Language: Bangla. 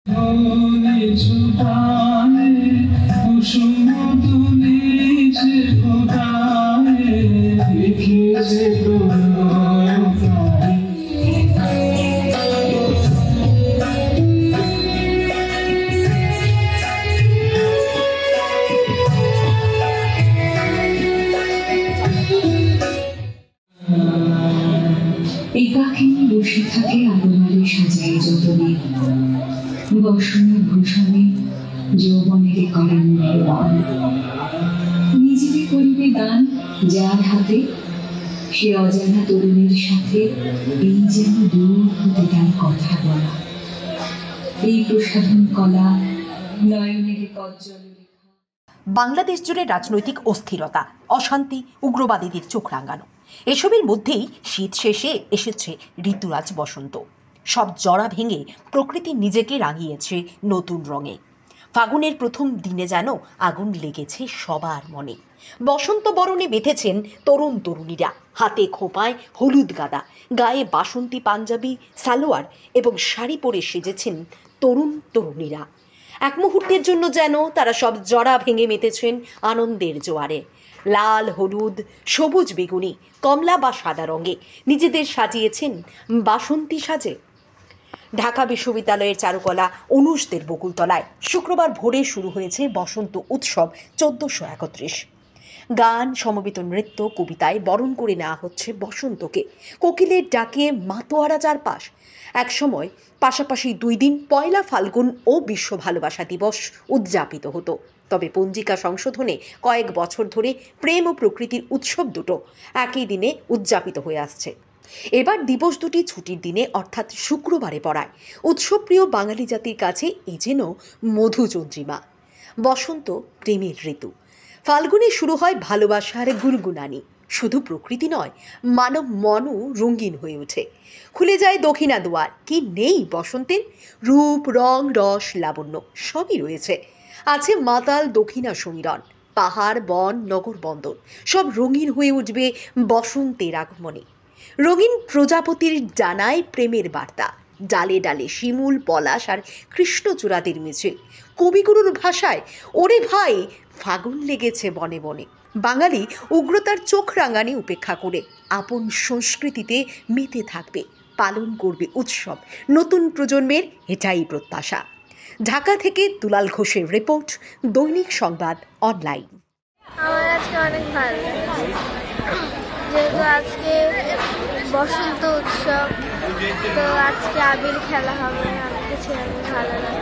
একাকিনী বসে থাকে আগুনারে সাজায় যতনে, বসনে ভূষণে যৌবনেরে করে নির্বাণ। নিজেকে করিবে দান যার হাতে, সে অজানা তরুণের সাথে এই যেন দূর হতে তার কথা বলা। এই প্রসাধন কলা নয়নের কজ্জল। বাংলাদেশ জুড়ে রাজনৈতিক অস্থিরতা, অশান্তি, উগ্রবাদীদের চোখ রাঙানো, এসবের মধ্যেই শীত শেষে এসেছে ঋতুরাজ বসন্ত। সব জড়া ভেঙে প্রকৃতি নিজেকে রাঙিয়েছে নতুন রঙে। ফাগুনের প্রথম দিনে যেন আগুন লেগেছে সবার মনে। বসন্ত বরণে বেঁধেছেন তরুণ তরুণীরা, হাতে খোঁপায় হলুদ গাদা, গায়ে বাসন্তী পাঞ্জাবি, সালোয়ার এবং শাড়ি পরে সেজেছেন তরুণ তরুণীরা। এক মুহূর্তের জন্য যেন তারা সব জড়া ভেঙে মেতেছেন আনন্দের জোয়ারে। লাল, হলুদ, সবুজ, বেগুনি, কমলা বা সাদা রঙে নিজেদের সাজিয়েছেন বাসন্তী সাজে। ঢাকা বিশ্ববিদ্যালয়ের চারুকলা অনুষদের বকুলতলায় শুক্রবার ভোরে শুরু হয়েছে বসন্ত উৎসব 1431। গান, সমবেত নৃত্য, কবিতায় বরণ করে নেওয়া হচ্ছে বসন্তকে। কোকিলের ডাকে মাতোয়ারা চারপাশ। একসময় পাশাপাশি 2 দিন পয়লা ফাল্গুন ও বিশ্ব ভালোবাসা দিবস উদযাপিত হতো। তবে পঞ্জিকা সংশোধনে কয়েক বছর ধরে প্রেম ও প্রকৃতির উৎসব দুটো একই দিনে উদযাপিত হয়ে আসছে। এবার দিবস দুটি ছুটির দিনে অর্থাৎ শুক্রবারে পড়ায় উৎসবপ্রিয় বাঙালি জাতির কাছে এ যেন মধুচন্দ্রিমা। বসন্ত প্রেমের ঋতু। ফাল্গুনে শুরু হয় ভালোবাসার গুনগুনানি। শুধু প্রকৃতি নয়, মানব মনও রঙিন হয়ে ওঠে। খুলে যায় দক্ষিণা দুয়ার। কি নেই বসন্তের? রূপ, রং, রস, লাবণ্য সবই রয়েছে। আছে মাতাল দক্ষিণা সমীরণ। পাহাড়, বন, নগর, বন্দর সব রঙিন হয়ে উঠবে বসন্তের আগমনে। রঙিন প্রজাপতির ডানায় প্রেমের বার্তা। ডালে ডালে শিমুল, পলাশ আর কৃষ্ণচূড়াদের মিছিল। কবিগুরুর ভাষায়, ওরে ভাই ফাগুন লেগেছে বনে বনে। বাঙালি উগ্রতার চোখ রাঙানি উপেক্ষা করে আপন সংস্কৃতিতে মেতে থাকবে, পালন করবে উৎসব। নতুন প্রজন্মের এটাই প্রত্যাশা। ঢাকা থেকে দুলাল ঘোষের রিপোর্ট, দৈনিক সংবাদ অনলাইন। আমার আজকে অনেক ভালো লাগছে, যেহেতু আজকে বসন্ত উৎসব, তো আজকে আবির খেলা হবে, আমার কাছে অনেক ভালো লাগে।